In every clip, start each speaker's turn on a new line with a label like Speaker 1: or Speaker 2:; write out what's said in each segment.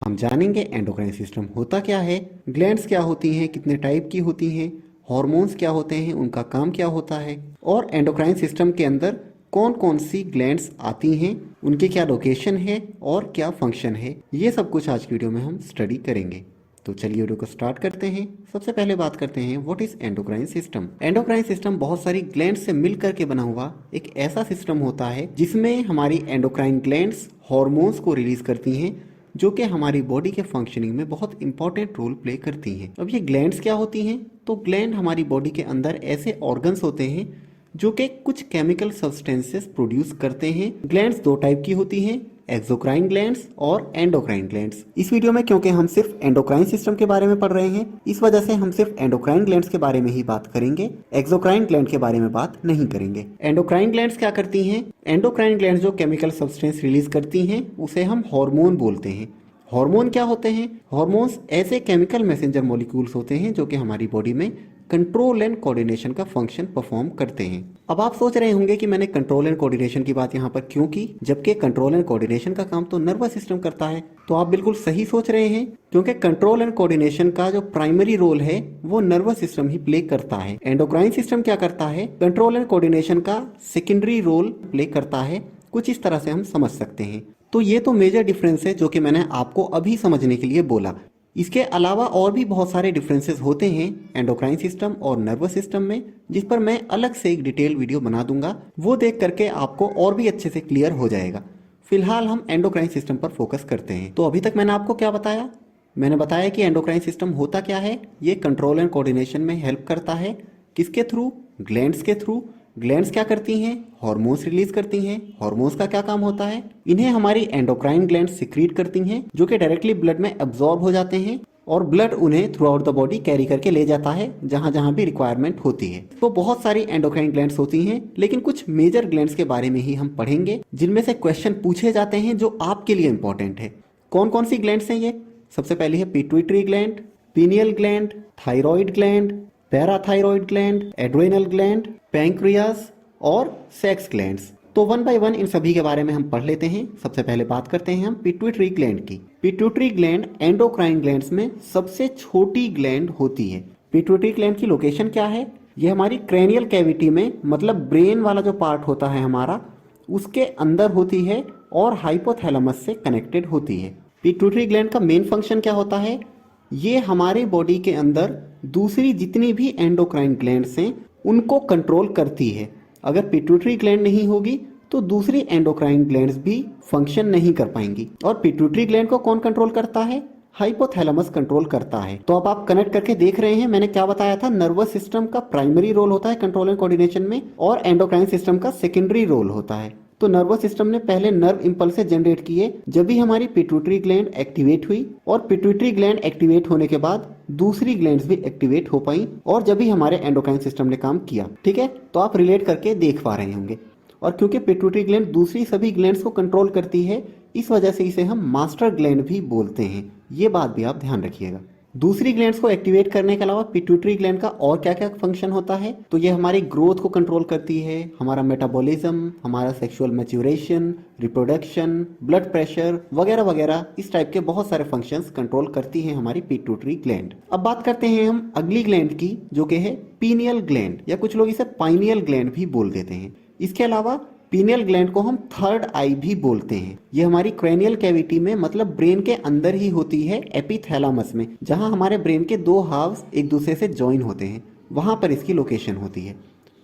Speaker 1: हम जानेंगे endocrine system होता क्या है, ग्लैंड्स क्या होती हैं, कितने टाइप की होती हैं, हॉर्मोन्स क्या होते हैं, उनका काम क्या होता है और एंडोक्राइन सिस्टम के अंदर कौन कौन सी ग्लैंड्स आती हैं, उनके क्या लोकेशन है और क्या फंक्शन है। ये सब कुछ आज की वीडियो में हम स्टडी करेंगे। तो चलिए वीडियो को स्टार्ट करते हैं। सबसे पहले बात करते हैं what is endocrine system. Endocrine system बहुत सारी ग्लैंड्स से मिलकर के बना हुआ एक ऐसा सिस्टम होता है जिसमें हमारी एंडोक्राइन ग्लैंड्स हॉर्मोन्स को रिलीज करती हैं जो कि हमारी बॉडी के फंक्शनिंग में बहुत इंपॉर्टेंट रोल प्ले करती हैं। अब ये ग्लैंड्स क्या होती हैं? तो ग्लैंड हमारी बॉडी के अंदर ऐसे ऑर्गन्स होते हैं जो कि कुछ केमिकल सब्सटेंसेस प्रोड्यूस करते हैं। ग्लैंड्स दो टाइप की होती हैं, एक्सोक्राइन ग्लैंड्स और एंडोक्राइन ग्लैंड्स। इस वीडियो में क्योंकि हम सिर्फ एंडोक्राइन सिस्टम के बारे में पढ़ रहे हैं, इस वजह से हम सिर्फ एंडोक्राइन ग्लैंड्स के बारे में ही बात करेंगे, एक्सोक्राइन ग्लैंड के बारे में बात नहीं करेंगे। एंडोक्राइन ग्लैंड्स क्या करती हैं? एंडोक्राइन ग्लैंड्स जो केमिकल सब्सटेंस रिलीज करती हैं उसे हम हार्मोन बोलते हैं। हार्मोन क्या होते हैं? हार्मोन्स ऐसे केमिकल मैसेंजर मॉलिक्यूल्स होते हैं जो कि हमारी बॉडी में कंट्रोल एंड कोऑर्डिनेशन का फंक्शन परफॉर्म करते हैं। अब आप सोच रहे होंगे कि मैंने कंट्रोल एंड कोऑर्डिनेशन की बात यहाँ पर क्यों की, जबकि कंट्रोल एंड कोऑर्डिनेशन का काम तो नर्वस सिस्टम करता है। तो आप बिल्कुल सही सोच रहे हैं, क्योंकि कंट्रोल एंड कोऑर्डिनेशन का जो प्राइमरी रोल है वो नर्वस सिस्टम ही प्ले करता है। एंडोक्राइन सिस्टम क्या करता है? कंट्रोल एंड कोऑर्डिनेशन का सेकेंडरी रोल प्ले करता है। कुछ इस तरह से हम समझ सकते हैं। तो ये तो मेजर डिफरेंस है जो कि मैंने आपको अभी समझने के लिए बोला। इसके अलावा और भी बहुत सारे डिफरेंसेस होते हैं एंडोक्राइन सिस्टम और नर्वस सिस्टम में, जिस पर मैं अलग से एक डिटेल वीडियो बना दूंगा। वो देख करके आपको और भी अच्छे से क्लियर हो जाएगा। फिलहाल हम एंडोक्राइन सिस्टम पर फोकस करते हैं। तो अभी तक मैंने आपको क्या बताया? मैंने बताया कि एंडोक्राइन सिस्टम होता क्या है। ये कंट्रोल एंड कोऑर्डिनेशन में हेल्प करता है। किसके थ्रू? ग्लैंड्स के थ्रू। ग्लैंड्स क्या करती हैं? हार्मोन्स रिलीज करती हैं। हार्मोन्स का क्या काम होता है? इन्हें हमारी एंडोक्राइन ग्लैंड्स सिक्रीट करती हैं, जो कि डायरेक्टली ब्लड में एब्जॉर्ब हो जाते हैं और ब्लड उन्हें through out the body carry करके ले जाता है जहां जहां भी रिक्वायरमेंट होती है। तो बहुत सारी एंडोक्राइन ग्लैंड्स होती हैं, लेकिन कुछ मेजर ग्लैंड्स के बारे में ही हम पढ़ेंगे, जिनमें से क्वेश्चन पूछे जाते हैं जो आपके लिए इंपॉर्टेंट है। कौन कौन सी ग्लैंड्स हैं ये? सबसे पहले है pituitary gland, pineal gland, thyroid gland, parathyroid gland, adrenal gland, pancreas और सेक्स ग्लैंड्स। तो वन बाय वन इन सभी के बारे में हम पढ़ लेते हैं। सबसे पहले बात करते हैं हम पिट्यूटरी ग्लैंड की। पिट्यूटरी ग्लैंड एंडोक्राइन ग्लैंड्स में सबसे छोटी ग्लैंड होती है। पिट्यूटरी ग्लैंड की लोकेशन क्या है? ये हमारी क्रेनियल कैविटी में, मतलब ब्रेन वाला जो पार्ट होता है हमारा, उसके अंदर होती है और हाइपोथैलेमस से कनेक्टेड होती है। पिट्यूटरी ग्लैंड का मेन फंक्शन क्या होता है? ये हमारे बॉडी के अंदर दूसरी जितनी भी एंडोक्राइन ग्लैंड्स हैं उनको कंट्रोल करती है। अगर पिट्यूटरी ग्लैंड नहीं होगी तो दूसरी एंडोक्राइन ग्लैंड्स भी फंक्शन नहीं कर पाएंगी। और पिट्यूटरी ग्लैंड को कौन कंट्रोल करता है? हाइपोथैलेमस कंट्रोल करता है। तो अब आप कनेक्ट करके देख रहे हैं, मैंने क्या बताया था? नर्वस सिस्टम का प्राइमरी रोल होता है कंट्रोल एंड कोऑर्डिनेशन में और एंडोक्राइन सिस्टम का सेकेंडरी रोल होता है। तो नर्वस सिस्टम ने पहले नर्व इंपल्स जनरेट किए जब भी हमारी पिट्यूटरी ग्लैंड एक्टिवेट हुई, और पिट्यूटरी ग्लैंड एक्टिवेट होने के बाद दूसरी ग्लैंड्स भी एक्टिवेट हो पाई और जब भी हमारे एंडोक्राइन सिस्टम ने काम किया। ठीक है, तो आप रिलेट करके देख पा रहे होंगे। और क्योंकि पिट्यूटरी ग्लैंड दूसरी सभी ग्लैंड्स को कंट्रोल करती है, इस वजह से इसे हम मास्टर ग्लैंड भी बोलते हैं। ये बात भी आप ध्यान रखिएगा। दूसरी ग्लैंड्स को एक्टिवेट करने के अलावा पिट्यूटरी ग्लैंड का और क्या क्या फंक्शन होता है? तो ये हमारी ग्रोथ को कंट्रोल करती है, हमारा मेटाबॉलिज्म, हमारा sexual maturation, reproduction, blood pressure वगैरह वगैरह, इस टाइप के बहुत सारे फंक्शंस कंट्रोल करती है हमारी पिट्यूटरी ग्लैंड। अब बात करते हैं हम अगली ग्लैंड की, जो कि है पीनियल ग्लैंड, या कुछ लोग इसे पाइनियल ग्लैंड भी बोल देते हैं। इसके अलावा पीनियल ग्लैंड को हम थर्ड आई भी बोलते हैं। ये हमारी क्रेनियल कैविटी में, मतलब ब्रेन के अंदर ही होती है, एपिथैलेमस में, जहां हमारे ब्रेन के दो हाफ्स एक दूसरे से ज्वाइन होते हैं, वहां पर इसकी लोकेशन होती है।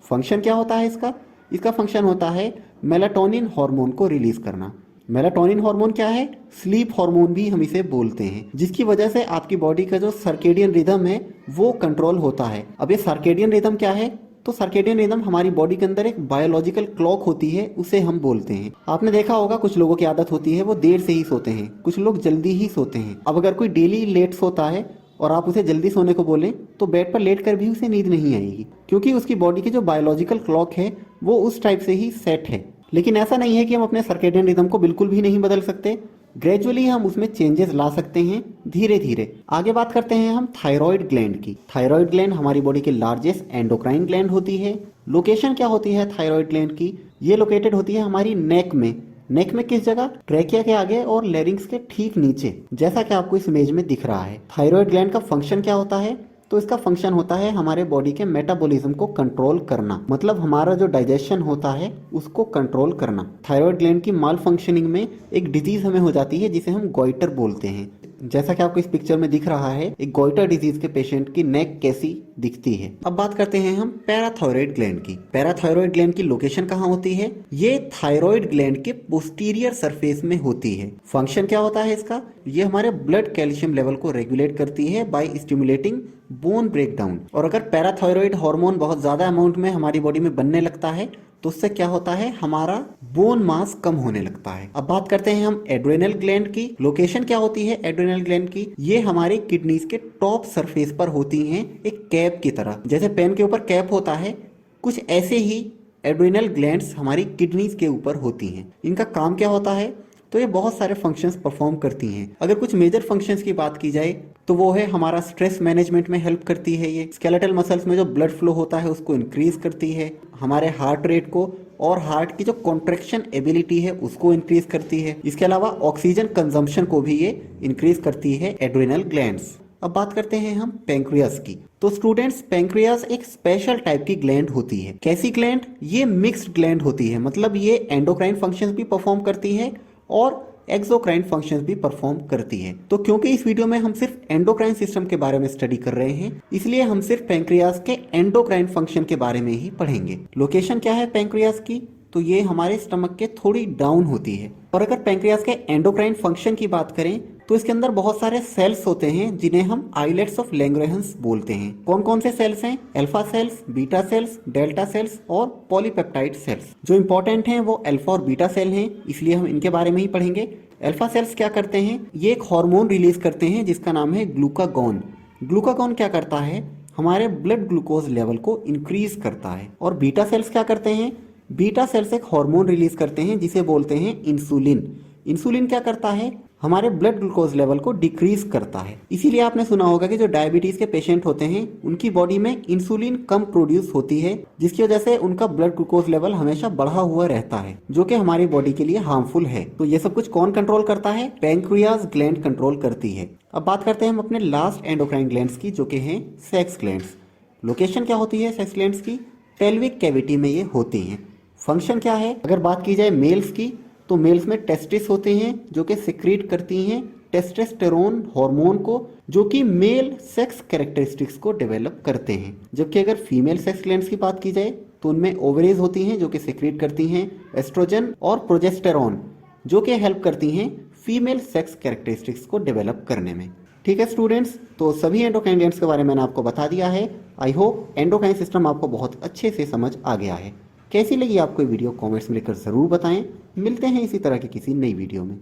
Speaker 1: फंक्शन क्या होता है इसका? इसका फंक्शन होता है मेलाटोनिन हार्मोन को रिलीज करना। मेलाटोनिन हार्मोन क्या है? स्लीप हार्मोन भी हम इसे बोलते हैं, जिसकी वजह से आपकी बॉडी का जो सर्केडियन रिदम है वो कंट्रोल होता है। अब ये सर्केडियन रिदम क्या है? तो सर्केडियन रिदम हमारी बॉडी के अंदर एक बायोलॉजिकल क्लॉक होती है, उसे हम बोलते हैं। आपने देखा होगा कुछ लोगों की आदत होती है वो देर से ही सोते हैं, कुछ लोग जल्दी ही सोते हैं। अब अगर कोई डेली लेट सोता है और आप उसे जल्दी सोने को बोलें तो बेड पर लेट कर भी उसे नींद नहीं आएगी, क्योंकि उसकी बॉडी की जो बायोलॉजिकल क्लॉक है वो उस टाइप से ही सेट है। लेकिन ऐसा नहीं है कि हम अपने सर्केडियन रिदम को बिल्कुल भी नहीं बदल सकते। ग्रेजुअली हम उसमें चेंजेस ला सकते हैं, धीरे धीरे। आगे बात करते हैं हम थायराइड ग्लैंड की। थायराइड ग्लैंड हमारी बॉडी की लार्जेस्ट एंडोक्राइन ग्लैंड होती है। लोकेशन क्या होती है थायराइड ग्लैंड की? ये लोकेटेड होती है हमारी नेक में, नेक में किस जगह? ट्रैकिया के आगे और लैरिंक्स के ठीक नीचे, जैसा कि आपको इस इमेज में दिख रहा है। थायराइड ग्लैंड का फंक्शन क्या होता है? तो इसका फंक्शन होता है हमारे बॉडी के मेटाबॉलिज्म को कंट्रोल करना, मतलब हमारा जो डाइजेशन होता है उसको कंट्रोल करना। थायराइड ग्लैंड की माल फंक्शनिंग में एक डिजीज हमें हो जाती है जिसे हम गोइटर बोलते हैं। जैसा कि आपको इस पिक्चर में दिख रहा है, एक गोइटर डिजीज के पेशेंट की नेक कैसी दिखती है। अब बात करते हैं हम पैराथायरॉयड ग्लैंड की। पैराथायरॉयड ग्लैंड की लोकेशन कहाँ होती है? ये थायराइड ग्लैंड के पोस्टीरियर सरफेस में होती है। फंक्शन क्या होता है इसका? ये हमारे ब्लड कैल्शियम लेवल को रेगुलेट करती है बाय स्टिमुलेटिंग बोन ब्रेकडाउन। और अगर पैराथायरॉयड हार्मोन बहुत ज्यादा अमाउंट में हमारी बॉडी में बनने लगता है तो उससे क्या होता है? हमारा बोन मास कम होने लगता है। अब बात करते हैं हम एड्रेनल ग्लैंड की। लोकेशन क्या होती है एड्रेनल ग्लैंड की? ये हमारी किडनीज के टॉप सरफेस पर होती हैं, एक कैप की तरह। जैसे पेन के ऊपर कैप होता है, कुछ ऐसे ही एड्रेनल ग्लैंड्स हमारी किडनीज के ऊपर होती हैं। इनका काम क्या होता है? तो ये बहुत सारे फंक्शंस परफॉर्म करती हैं। अगर कुछ मेजर फंक्शंस की बात की जाए तो वो है हमारा स्ट्रेस मैनेजमेंट में हेल्प करती है। ये स्केलेटल मसल्स में जो ब्लड फ्लो होता है उसको इंक्रीज करती है, हमारे हार्ट रेट को और हार्ट की जो कॉन्ट्रैक्शन एबिलिटी है उसको इंक्रीज करती है। इसके अलावा ऑक्सीजन कंजम्पशन को भी ये इंक्रीज करती है एड्रेनल ग्लैंड्स। अब बात करते हैं हम पैंक्रियास की। तो स्टूडेंट्स, पैंक्रियास एक स्पेशल टाइप की ग्लैंड होती है। कैसी ग्लैंड? ये मिक्स्ड ग्लैंड होती है, मतलब ये एंडोक्राइन फंक्शंस भी परफॉर्म करती है और एक्सोक्राइन फंक्शंस भी परफॉर्म करती है। तो क्योंकि इस वीडियो में हम सिर्फ एंडोक्राइन सिस्टम के बारे में स्टडी कर रहे हैं, इसलिए हम सिर्फ पैंक्रियास के एंडोक्राइन फंक्शन के बारे में ही पढ़ेंगे। लोकेशन क्या है पैंक्रियास की? तो ये हमारे स्टमक के थोड़ी डाउन होती है। और अगर पैंक्रियास के एंडोक्राइन फंक्शन की बात करें तो इसके अंदर बहुत सारे सेल्स होते हैं जिन्हें हम आइलेट्स ऑफ लैंग्रेहंस बोलते हैं। कौन कौन से सेल्स हैं? Alpha cells, beta cells, delta sales और पॉलीपेप्टाइड सेल्स। जो इंपॉर्टेंट हैं वो अल्फा और बीटा सेल हैं, इसलिए हम इनके बारे में ही पढ़ेंगे। अल्फा सेल्स क्या करते हैं? ये एक हार्मोन रिलीज करते हैं जिसका नाम है ग्लूकागॉन। ग्लूकागॉन क्या करता है? हमारे ब्लड ग्लूकोज लेवल को इंक्रीज करता है। और बीटा सेल्स क्या करते हैं? बीटा सेल्स एक हार्मोन रिलीज करते हैं जिसे बोलते हैं इंसुलिन। इंसुलिन क्या करता है? हमारे ब्लड ग्लूकोज लेवल को डिक्रीज करता है। इसीलिए आपने सुना होगा कि जो डायबिटीज के पेशेंट होते हैं उनकी बॉडी में इंसुलिन कम प्रोड्यूस होती है, जिसकी वजह से उनका ब्लड ग्लूकोज लेवल हमेशा बढ़ा हुआ रहता है, जो कि हमारी बॉडी के लिए हार्मफुल है। तो ये सब कुछ कौन कंट्रोल करता है? पैंक्रियास ग्लैंड कंट्रोल करती है। अब बात करते हैं हम अपने लास्ट एंडोक्राइन ग्लैंड्स की, जो कि हैं सेक्स ग्लैंड्स। लोकेशन क्या होती है सेक्स ग्लैंड्स की? पेल्विक कैविटी में ये होती हैं। फंक्शन क्या है? अगर बात की जाए मेल्स की तो मेल्स में टेस्टिस होते हैं जो कि सिक्रीट करती हैं टेस्टोस्टेरोन हार्मोन को, जो कि मेल सेक्स कैरेक्टरिस्टिक्स को डेवलप करते हैं। जबकि अगर फीमेल सेक्स ग्लैंड्स की बात की जाए तो उनमें ओवरीज होती हैं जो कि सिक्रीट करती हैं एस्ट्रोजन और प्रोजेस्टेरॉन, जो कि हेल्प करती हैं फीमेल सेक्स कैरेक्टरिस्टिक्स को डेवलप करने में। ठीक है स्टूडेंट्स, तो सभी एंडोक्राइन ग्लैंड्स के बारे में मैंने आपको बता दिया है। आई होप एंडोक्राइन सिस्टम आपको बहुत अच्छे से समझ आ गया है। कैसी लगी आपको वीडियो कमेंट्स में लिखकर ज़रूर बताएं। मिलते हैं इसी तरह की किसी नई वीडियो में।